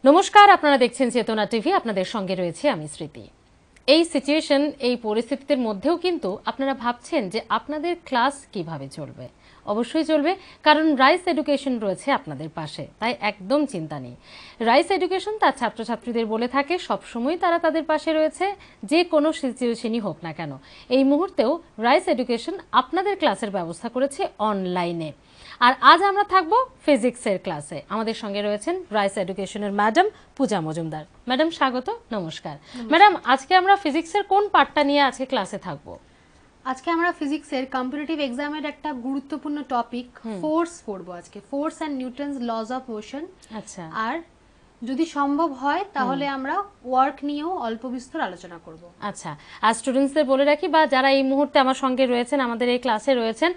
নমস্কার, আপনারা দেখছেন চেতনা টিভি। আপনাদের সঙ্গে রয়েছে আমি স্মৃতি। এই সিচুয়েশন, এই পরিস্থিতির মধ্যেও কিন্তু আপনারা ভাবছেন যে আপনাদের ক্লাস কিভাবে চলবে। অবশ্যই চলবে, কারণ রাইস এডুকেশন রয়েছে আপনাদের পাশে, তাই একদম চিন্তা নেই। রাইস এডুকেশন তার ছাত্রছাত্রীদের বলে থাকে সবসময় তারা তাদের পাশে রয়েছে, যে কোনো সিচুয়েশনই হোক না কেন। এই মুহূর্তেও রাইস এডুকেশন আপনাদের ক্লাসের ব্যবস্থা করেছে অনলাইনে। আর আজ আমরা থাকবো ফিজিক্সের ক্লাসে। আমাদের সঙ্গে রয়েছেন রাইস এডুকেশনের ম্যাডাম পূজা মজুমদার। ম্যাডাম স্বাগত, নমস্কার। ম্যাডাম, আজকে আমরা ফিজিক্সের কোন পার্টটা নিয়ে আজকে ক্লাসে থাকবো? আজকে আমরা ফিজিক্সের কম্পিটিটিভ এক্সামের একটা গুরুত্বপূর্ণ টপিক ফোর্স পড়বো আজকে, force and Newton's lodge of motion. আচ্ছা, আর যদি সম্ভব হয় তাহলে আমরা ওয়ার্ক নিয়েও অল্প বিস্তর আলোচনা করব। আচ্ছা। আর স্টুডেন্টসদের বলে রাখি, বা যারা এই মুহূর্তে আমার সঙ্গে রয়েছেন, আমাদের এই ক্লাসে রয়েছেন,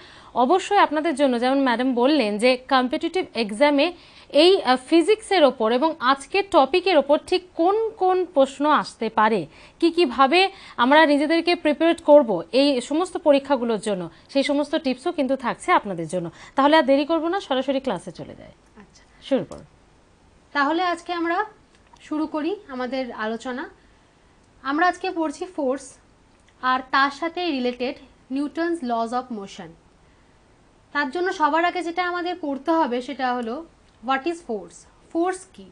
অবশ্যই আপনাদের জন্য, যেমন ম্যাডাম বললেন যে কম্পিটিটিভ এক্সামে এই ফিজিক্সের ওপর এবং আজকের টপিকের ওপর ঠিক কোন কোন প্রশ্ন আসতে পারে, কিভাবে আমরা নিজেদেরকে প্রিপেয়ার করব এই সমস্ত পরীক্ষাগুলোর জন্য, সেই সমস্ত টিপসও কিন্তু থাকছে আপনাদের জন্য। তাহলে আর দেরি করব না, সরাসরি ক্লাসে চলে যায়। আচ্ছা, শুরু করুন। তাহলে আজকে আমরা শুরু করি আমাদের আলোচনা। আমরা আজকে পড়ছি ফোর্স, আর তার সাথে related Newton's lodge of motion. তার জন্য সবার আগে যেটা আমাদের পড়তে হবে সেটা হলো হোয়াট ইজ ফোর্স। ফোর্স কি?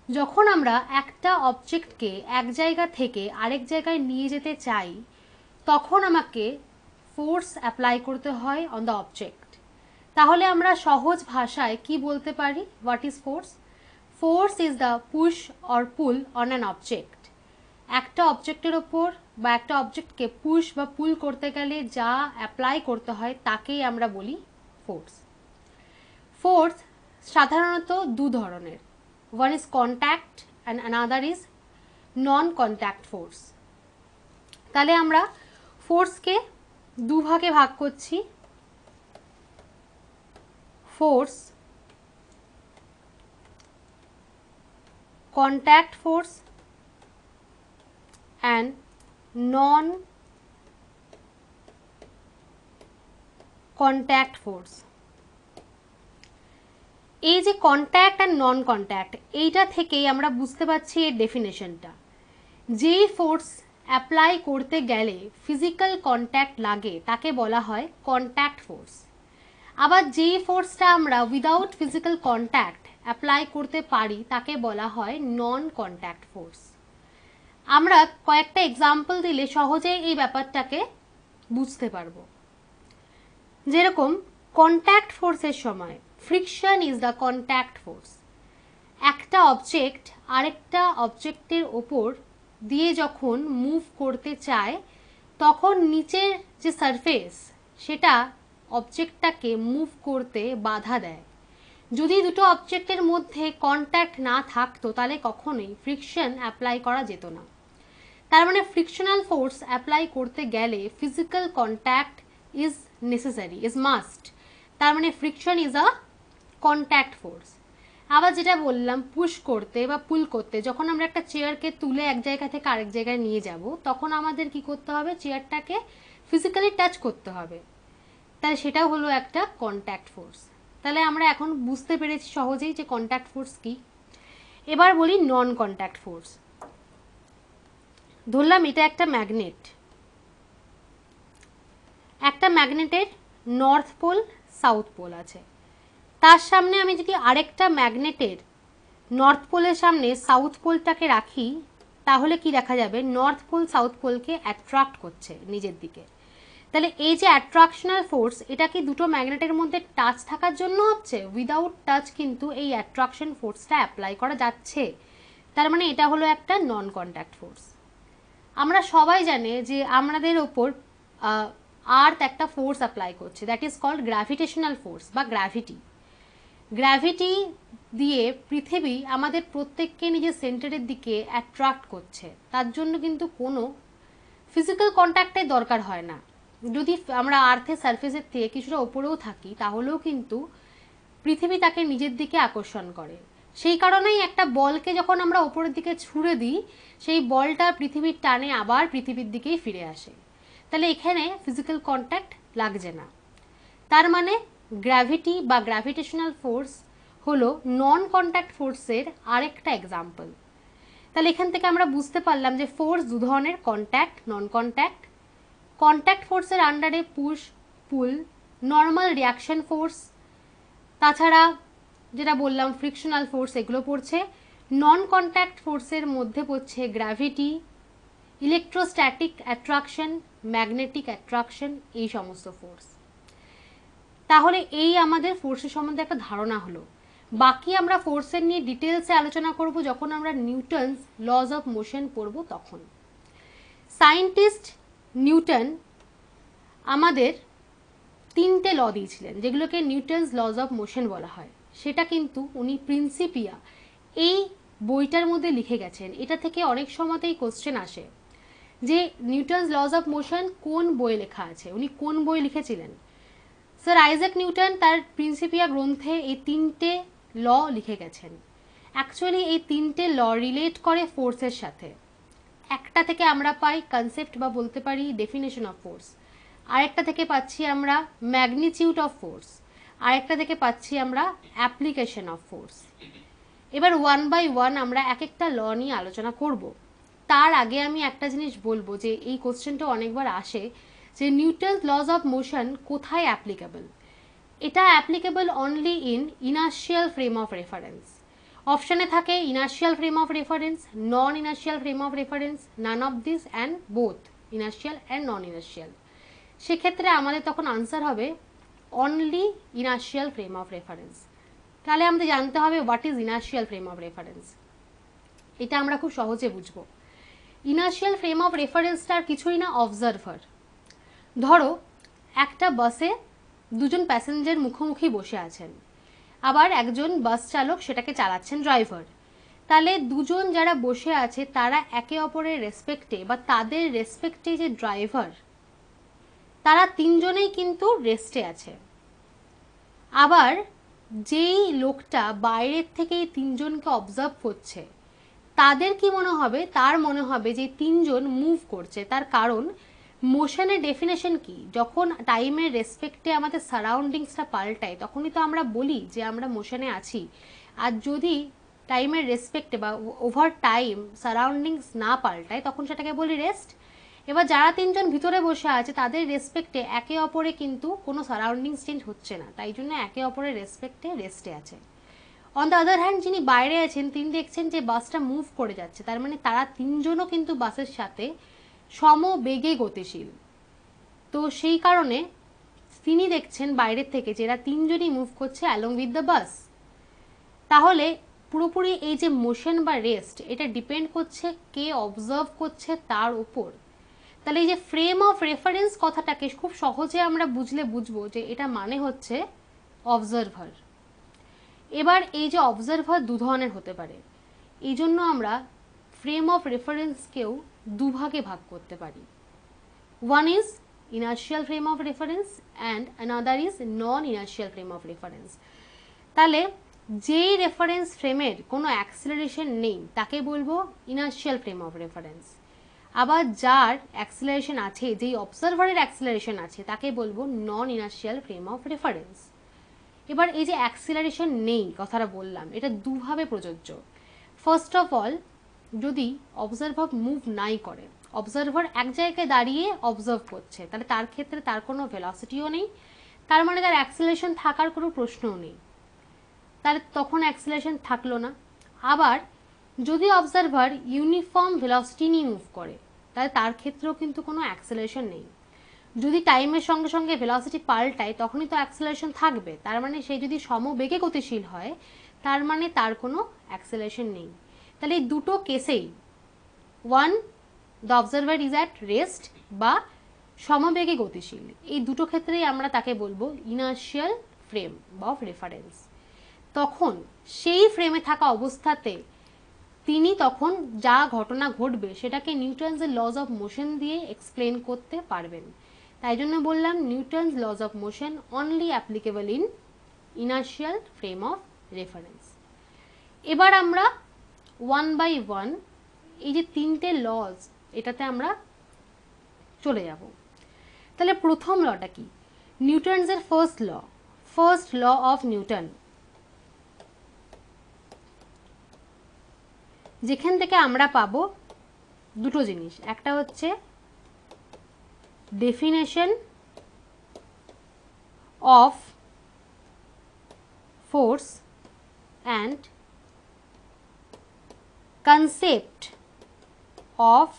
যখন আমরা একটা অবজেক্টকে এক জায়গা থেকে আরেক জায়গায় নিয়ে যেতে চাই, তখন আমাকে ফোর্স অ্যাপ্লাই করতে হয় অন দ্য অবজেক্ট। তাহলে আমরা সহজ ভাষায় কি বলতে পারি? What is force? Force is the push or pool on an object. একটা অবজেক্টের ওপর বা একটা অবজেক্টকে পুশ বা পুল করতে গেলে যা অ্যাপ্লাই করতে হয় তাকেই আমরা বলি ফোর্স। ফোর্স সাধারণত দু ধরনের, one is contact and another is non-contact force। তাহলে আমরা ফোর্সকে দু ভাগে ভাগ করছি, force contact force and non-contact force। এই যে কন্ট্যাক্ট আর নন কন্ট্যাক্ট, এইটা থেকেই আমরা বুঝতে পারছি এর ডেফিনেশনটা। যেই ফোর্স অ্যাপ্লাই করতে গেলে ফিজিক্যাল কন্ট্যাক্ট লাগে তাকে বলা হয় কন্ট্যাক্ট ফোর্স। আবার যেই ফোর্সটা আমরা উইদাউট ফিজিক্যাল কন্ট্যাক্ট অ্যাপ্লাই করতে পারি তাকে বলা হয় নন কন্ট্যাক্ট ফোর্স। আমরা কয়েকটা এক্সাম্পল দিলে সহজেই এই ব্যাপারটাকে বুঝতে পারবো। যেরকম কন্ট্যাক্ট ফোর্সের সময় friction is the contact force. একটা অবজেক্ট আরেকটা অবজেক্টের ওপর দিয়ে যখন মুভ করতে চায়, তখন নিচের যে সারফেস সেটা অবজেক্টটাকে মুভ করতে বাধা দেয়। যদি দুটো অবজেক্টের মধ্যে কন্ট্যাক্ট না থাকতো তাহলে কখনোই ফ্রিকশন অ্যাপ্লাই করা যেত না। তার মানে ফ্রিকশনাল ফোর্স অ্যাপ্লাই করতে গেলে physical contact is necessary, is must. তার মানে friction is a contact force. আবার যেটা বললাম পুশ করতে বা পুল করতে, যখন আমরা একটা চেয়ারকে তুলে এক জায়গা থেকে আরেক জায়গায় নিয়ে যাব, তখন আমাদের কি করতে হবে? চেয়ারটাকে ফিজিক্যালি টাচ করতে হবে। তাহলে সেটাও হলো একটা কন্ট্যাক্ট ফোর্স। তাহলে আমরা এখন বুঝতে পেরেছি সহজেই যে কন্ট্যাক্ট ফোর্স কি। এবার বলি নন কন্ট্যাক্ট ফোর্স। ধরলাম এটা একটা ম্যাগনেট, একটা ম্যাগনেটের নর্থ পোল সাউথ পোল আছে। তার সামনে আমি যদি আরেকটা ম্যাগনেটের নর্থ পোলের সামনে সাউথ পোলটাকে রাখি, তাহলে কি দেখা যাবে? নর্থ পোল সাউথ পোলকে অ্যাট্রাক্ট করছে নিজের দিকে। তাহলে এই যে অ্যাট্রাকশনাল ফোর্স, এটা কি দুটো ম্যাগনেটের মধ্যে টাচ থাকার জন্য হচ্ছে? উইদাউট টাচ কিন্তু এই অ্যাট্রাকশন ফোর্সটা অ্যাপ্লাই করা যাচ্ছে। তার মানে এটা হলো একটা নন কন্ট্যাক্ট ফোর্স। আমরা সবাই জানি যে আমাদের ওপর আর্থ একটা ফোর্স অ্যাপ্লাই করছে, that is called gravitational force বা গ্র্যাভিটি। গ্র্যাভিটি দিয়ে পৃথিবী আমাদের প্রত্যেককে নিজের সেন্টারের দিকে অ্যাট্রাক্ট করছে। তার জন্য কিন্তু কোনো ফিজিক্যাল কন্ট্যাক্টের দরকার হয় না। যদি আমরা আর্থের সারফেসের থেকে কিছুটা ওপরেও থাকি, তাহলেও কিন্তু পৃথিবী তাকে নিজের দিকে আকর্ষণ করে। সেই কারণেই একটা বলকে যখন আমরা ওপরের দিকে ছুঁড়ে দিই, সেই বলটা পৃথিবীর টানে আবার পৃথিবীর দিকেই ফিরে আসে। তাহলে এখানে ফিজিক্যাল কন্ট্যাক্ট লাগছে না। তার মানে গ্র্যাভিটি বা গ্র্যাভিটেশনাল ফোর্স হলো নন কন্ট্যাক্ট ফোর্সের আরেকটা এক্সাম্পল। তাহলে এখান থেকে আমরা বুঝতে পারলাম যে ফোর্স দু ধরনের, কন্ট্যাক্ট, নন কন্ট্যাক্ট। কন্ট্যাক্ট ফোর্সের আন্ডারে পুশ, পুল, নর্মাল রিয়াকশন ফোর্স, তাছাড়া যেটা বললাম ফ্রিকশনাল ফোর্স, এগুলো পড়ছে। নন কন্ট্যাক্ট ফোর্সের মধ্যে পড়ছে gravity, electrostatic attraction, magnetic attraction, এই সমস্ত ফোর্স। তাহলে এই আমাদের ফোর্সের সম্বন্ধে একটা ধারণা হলো। বাকি আমরা ফোর্সের নিয়ে ডিটেলসে আলোচনা করব যখন আমরা নিউটনস লজ অফ মোশন পড়ব তখন। সায়েন্টিস্ট নিউটন আমাদের তিনটে ল দিয়েছিলেন যেগুলোকে নিউটনস লজ অফ মোশন বলা হয়। সেটা কিন্তু উনি প্রিন্সিপিয়া এই বইটার মধ্যে লিখে গেছেন। এটা থেকে অনেক সময়তেই কোশ্চেন আসে যে নিউটনস লজ অফ মোশন কোন বইয়ে লেখা আছে, উনি কোন বই লিখেছিলেন। স্যার আইজ্যাক নিউটন তার প্রিন্সিপিয়া গ্রন্থে এই তিনটে ল লিখে গেছেন। অ্যাকচুয়ালি এই তিনটে ল রিলেট করে ফোর্সের সাথে। একটা থেকে আমরা পাই কনসেপ্ট বা বলতে পারি ডেফিনেশন অফ ফোর্স, আরেকটা থেকে পাচ্ছি আমরা ম্যাগনিটিউড অফ ফোর্স, আরেকটা থেকে পাচ্ছি আমরা অ্যাপ্লিকেশন অফ ফোর্স। এবার ওয়ান বাই ওয়ান আমরা এক একটা ল নিয়ে আলোচনা করব। তার আগে আমি একটা জিনিস বলবো যে এই কোশ্চেনটা অনেকবার আসে যে নিউটনস লজ অফ মোশন কোথায় অ্যাপ্লিকেবল। এটা applicable only in inertial frame of reference. অপশানে থাকে inertial frame of reference, non inertial frame of reference, none of this and both inertial and non inertial. সেক্ষেত্রে আমাদের তখন আনসার হবে only inertial frame of reference. তাহলে আমাদের জানতে হবে what is inertial frame of reference. এটা আমরা খুব সহজে বুঝবো। ইনার্শিয়াল ফ্রেম অফ রেফারেন্সটার কিছুই না, অবজারভার। ধরো একটা বাসে দুজন প্যাসেঞ্জার মুখোমুখি বসে আছেন, আবার একজন বাস চালক সেটাকে চালাচ্ছেন, ড্রাইভার। তাহলে দুজন যারা বসে আছে তারা একে অপরের রেসপেক্টে বা তাদের রেসপেক্টে যে ড্রাইভার, তারা তিনজনেই কিন্তু রেস্টে আছে। আবার যেই লোকটা বাইরের থেকে এই তিনজনকে অবজার্ভ করছে তাদের কি মনে হবে, তার মনে হবে যে তিনজন মুভ করছে। তার কারণ মোশনের ডেফিনেশন কি, যখন টাইমের রেসপেক্টে আমাদের সারাউন্ডিংসটা পাল্টায় তখনই তো আমরা বলি যে আমরা মোশনে আছি। আর যদি টাইমের রেসপেক্টে বা ওভার টাইম সারাউন্ডিংস না পাল্টায় তখন সেটাকে বলি রেস্ট। এবার যারা তিনজন ভিতরে বসে আছে তাদের রেসপেক্টে একে অপরে কিন্তু কোনো সারাউন্ডিংস চেঞ্জ হচ্ছে না, তাই জন্য একে অপরের রেসপেক্টে রেস্টে আছে। অন দ্য আদার হ্যান্ড যিনি বাইরে আছেন তিনি দেখছেন যে বাসটা মুভ করে যাচ্ছে, তার মানে তারা তিনজনও কিন্তু বাসের সাথে সমবেগে গতিশীল। তো সেই কারণে তিনি দেখছেন বাইরের থেকে যে এরা তিনজনই মুভ করছে অ্যালং উইথ দ্য বাস। তাহলে পুরোপুরি এই যে মোশন বা রেস্ট এটা ডিপেন্ড করছে কে অবজার্ভ করছে তার উপর। তাহলে এই যে ফ্রেম অফ রেফারেন্স কথাটাকে খুব সহজে আমরা বুঝবো যে এটা মানে হচ্ছে অবজারভার। এবার এই যে অবজারভার দু ধরনের হতে পারে, এই জন্য আমরা ফ্রেম অফ রেফারেন্সকেও দুভাগে ভাগ করতে পারি। One is inertial frame of reference and another is non inertial frame of reference. তাহলে যেই রেফারেন্স ফ্রেমের কোনো অ্যাক্সিলারেশন নেই তাকে বলবো ইনার্শিয়াল ফ্রেম অফ রেফারেন্স। আবার যার অ্যাক্সিলারেশন আছে, যেই অবজারভারের অ্যাক্সিলারেশন আছে তাকে বলবো নন ইনার্শিয়াল ফ্রেম অফ রেফারেন্স। এবার এই যে অ্যাক্সিলারেশন নেই কথাটা বললাম, এটা দুভাবে প্রযোজ্য। ফার্স্ট অফ অল, যদি অবজারভার মুভ নাই করে, অবজারভার এক জায়গায় দাঁড়িয়ে অবজার্ভ করছে, তাহলে তার ক্ষেত্রে তার কোনো ভেলোসিটিও নেই, তার মানে তার অ্যাক্সিলারেশন থাকার কোনো প্রশ্নও নেই, তাহলে তখন অ্যাক্সিলারেশন থাকলো না। আবার যদি অবজারভার ইউনিফর্ম ভেলোসিটি নিয়ে মুভ করে তাহলে তার ক্ষেত্রেও কিন্তু কোনো অ্যাক্সিলারেশন নেই। যদি টাইমের সঙ্গে সঙ্গে ভেলোসিটি পাল্টায় তখনই তো অ্যাক্সিলারেশন থাকবে, তার মানে সে যদি সমবেগে গতিশীল হয় তার মানে তার কোনো অ্যাক্সিলারেশন নেই। তাহলে এই দুটো কেসেই one, the observer is at rest বা সমবেগে গতিশীল, এই দুটো ক্ষেত্রেই আমরা তাকে বলবো ইনার্শিয়াল ফ্রেম অফ রেফারেন্স। তখন সেই ফ্রেমে থাকা অবস্থাতে তিনি তখন যা ঘটনা ঘটবে সেটাকে নিউটনসের লজ অফ মোশন দিয়ে এক্সপ্লেন করতে পারবেন। তাই জন্য বললাম Newton's lodge of motion only applicable in inertial frame of reference. এবার আমরা ওয়ান বাই ওয়ান এই যে তিনটে লজ এটাতে আমরা চলে যাব। তাহলে প্রথম লটা কি, নিউটনসের ফার্স্ট ল অফ নিউটন। যেখান থেকে আমরা পাবো দুটো জিনিস, একটা হচ্ছে definition of force and concept of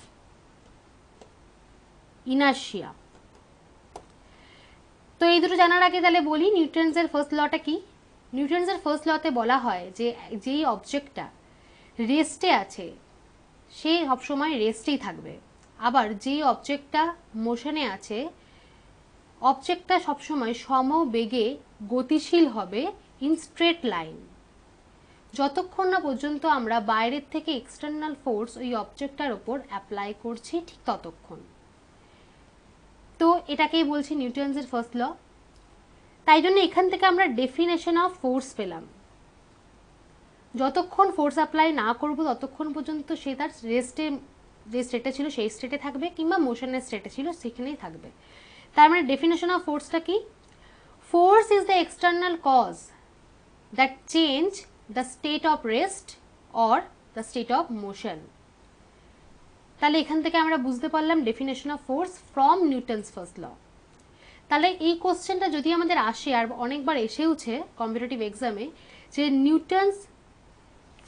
inertia. তো এই দুটো জানার আগে তাহলে বলি নিউটনসের ফার্স্ট লটা কি। নিউটনসের ফার্স্ট লতে বলা হয় যে যেই অবজেক্টটা রেস্টে আছে সে সবসময় রেস্টেই থাকবে, আবার যেই অবজেক্টটা মোশনে আছে অবজেক্টটা সবসময় সমবেগে গতিশীল হবে ইন স্ট্রেট লাইন, যতক্ষণ না পর্যন্ত আমরা বাইরের থেকে এক্সটার্নাল ফোর্স ওই অবজেক্টটার ওপর অ্যাপ্লাই করছি ঠিক ততক্ষণ। তো এটাকেই বলছি নিউটনসের ফার্স্ট ল। তাই জন্য এখান থেকে আমরা ডেফিনেশন অফ ফোর্স পেলাম, যতক্ষণ ফোর্স অ্যাপ্লাই না করব ততক্ষণ পর্যন্ত সে তার রেস্টে যে স্টেটে ছিল সেই স্টেটে থাকবে, কিংবা মোশনের স্টেটে ছিল সেখানেই থাকবে। তার মানে ডেফিনেশন অফ ফোর্সটা কি? Force is the external cause that change the state of rest or the state of motion. তাহলে এখান থেকে আমরা বুঝতে পারলাম definition of force from Newton's first law. তাহলে এই কোশ্চেনটা যদি আমাদের আসে, আর অনেকবার এসেওছে কম্পিটিটিভ এক্সামে, যে Newton's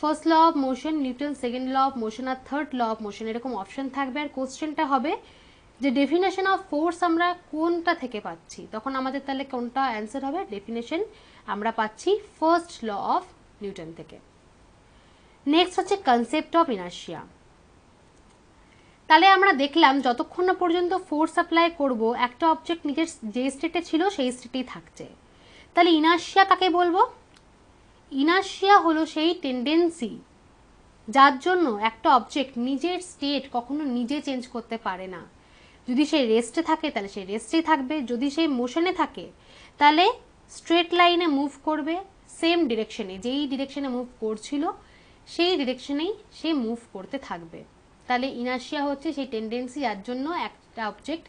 first law of motion, Newton second law of motion আর থার্ড ল অফ মোশন, এরকম অপশন থাকবে, আর কোশ্চেনটা হবে যে ডেফিনেশন অফ ফোর্স আমরা কোনটা থেকে পাচ্ছি, তখন আমাদের তাহলে কোনটা অ্যান্সার হবে? ডেফিনেশন আমরা পাচ্ছি ফার্স্ট ল অফ নিউটন থেকে। নেক্সট হচ্ছে কনসেপ্ট অফ ইনার্শিয়া। তাহলে আমরা দেখলাম যতক্ষণ না পর্যন্ত ফোর্স অ্যাপ্লাই করব একটা অবজেক্ট নিজের যে স্টেটে ছিল সেই স্টেটেই থাকছে। তাহলে ইনার্শিয়া কাকে বলবো? ইনার্শিয়া হলো সেই টেন্ডেন্সি যার জন্য একটা অবজেক্ট নিজের স্টেট কখনো নিজে চেঞ্জ করতে পারে না। যদি সে রেস্টে থাকে তাহলে সে রেস্টেই থাকবে, যদি সে মোশনে থাকে তাহলে স্ট্রেট লাইনে মুভ করবে, সেম ডিরেকশনে, যেই ডিরেকশনে মুভ করছিল সেই ডিরেকশনেই সে মুভ করতে থাকবে। তাহলে ইনার্শিয়া হচ্ছে সেই টেন্ডেন্সি যার জন্য একটা অবজেক্ট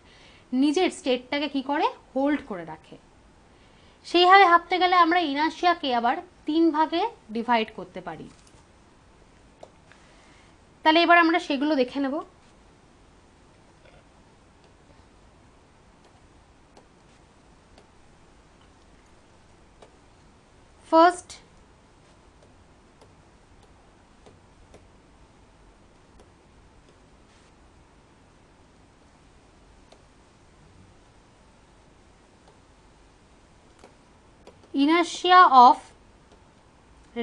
নিজের স্টেটটাকে কি করে? হোল্ড করে রাখে। সেইভাবে ভাবতে গেলে আমরা ইনার্শিয়াকে আবার 3 ভাগে ডিভাইড করতে পারি। তাহলে এবার আমরা সেগুলো দেখে নেব। ফার্স্ট, ইনার্শিয়া অফ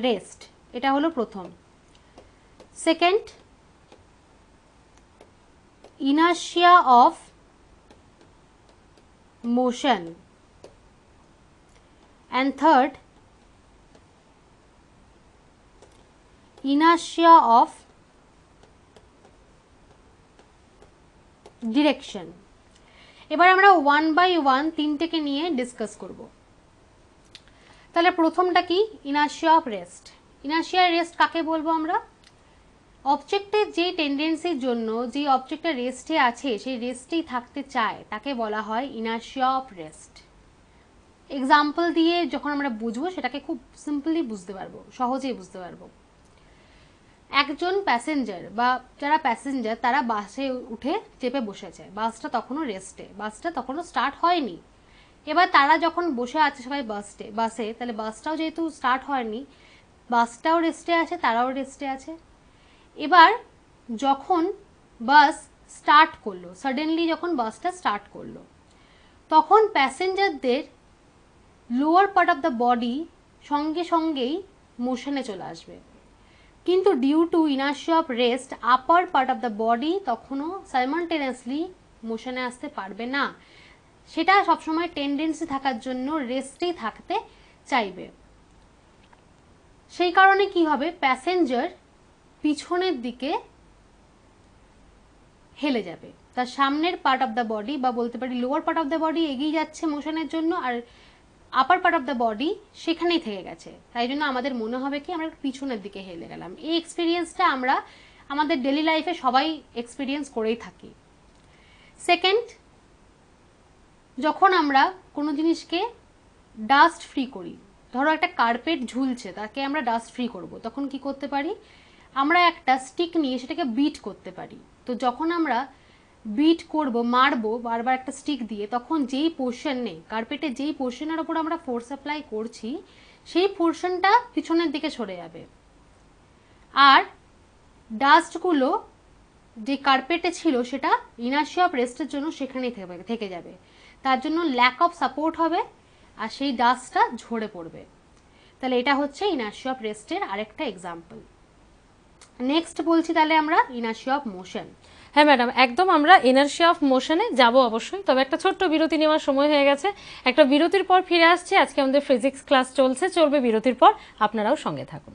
রেস্ট, এটা হলো প্রথম। Second, inertia of motion, and third, inertia of direction। এবার আমরা 1 by 1 তিনটেকে নিয়ে ডিসকাস করব। তাহলে প্রথমটা কি? Inertia of rest. Inertia rest কাকে বলবো আমরা? অবজেক্টের যে টেন্ডেন্সির জন্য যে অবজেক্টটা রেস্টে আছে সেই রেস্টেই থাকতে চায় তাকে বলা হয় ইনার্শিয়া অফ রেস্ট। এক্সাম্পল দিয়ে যখন আমরা বুঝবো সেটাকে খুব সিম্পলি বুঝতে পারবো, সহজেই বুঝতে পারবো। একজন প্যাসেঞ্জার বা যারা প্যাসেঞ্জার তারা বাসে উঠে চেপে বসেছে, বাসটা তখনও রেস্টে, বাসটা তখনও স্টার্ট হয়নি। এবার তারা যখন বসে আছে সবাই বাসে, তাহলে বাসটাও যেহেতু স্টার্ট হয়নি, বাসটাও রেস্টে আছে, তারাও রেস্টে আছে। এবার যখন বাস স্টার্ট করলো, সাডেনলি যখন বাসটা স্টার্ট করলো, তখন প্যাসেঞ্জারদের lower part of the body সঙ্গে সঙ্গেই মোশনে চলে আসবে, কিন্তু due to inertia of rest upper part of the body তখনও সাইমালটেনিয়াসলি মোশনে আসতে পারবে না। সেটা সবসময় টেন্ডেন্সি থাকার জন্য রেস্টেই থাকতে চাইবে। সেই কারণে কি হবে? প্যাসেঞ্জার পিছনের দিকে হেলে যাবে, তার সামনের পার্ট অফ দ্য বডি বা বলতে পারি lower part of the body এগিয়ে যাচ্ছে মোশনের জন্য, আর upper part of the body সেখানেই থেকে গেছে। তাই জন্য আমাদের মনে হবে কি আমরা পিছনের দিকে হেলে গেলাম। এই এক্সপিরিয়েন্সটা আমরা আমাদের ডেলি লাইফে সবাই এক্সপিরিয়েন্স করেই থাকি। সেকেন্ড, যখন আমরা কোনো জিনিসকে ডাস্ট ফ্রি করি, ধরো একটা কার্পেট ঝুলছে, তাকে আমরা ডাস্ট ফ্রি করব, তখন কি করতে পারি? আমরা একটা স্টিক নিয়ে সেটাকে বিট করতে পারি। তো যখন আমরা বিট করব, মারবো বারবার একটা স্টিক দিয়ে, তখন যেই পোর্শনে কার্পেটে যেই পোর্শনের ওপর আমরা ফোর্স অ্যাপ্লাই করছি সেই পোর্শনটা পিছনের দিকে সরে যাবে, আর ডাস্টগুলো যে কার্পেটে ছিল সেটা ইনার্শিয়া অফ রেস্টের জন্য সেখানেই থেকে যাবে। তার জন্য ল্যাক অফ সাপোর্ট হবে আর সেই ডাস্টটা ঝরে পড়বে। তাহলে এটা হচ্ছে ইনার্শিয়া অফ রেস্টের আরেকটা এক্সাম্পল। নেক্সট বলছি তাহলে আমরা ইনার্শিয়া অফ মোশন। হ্যাঁ ম্যাডাম, একদম আমরা ইনার্শিয়া অফ মোশনে যাব অবশ্যই, তবে একটা ছোট্ট বিরতি নেওয়ার সময় হয়ে গেছে। একটা বিরতির পর ফিরে আসছি। আজকে আমাদের ফিজিক্স ক্লাস চলবে বিরতির পর, আপনারাও সঙ্গে থাকুন।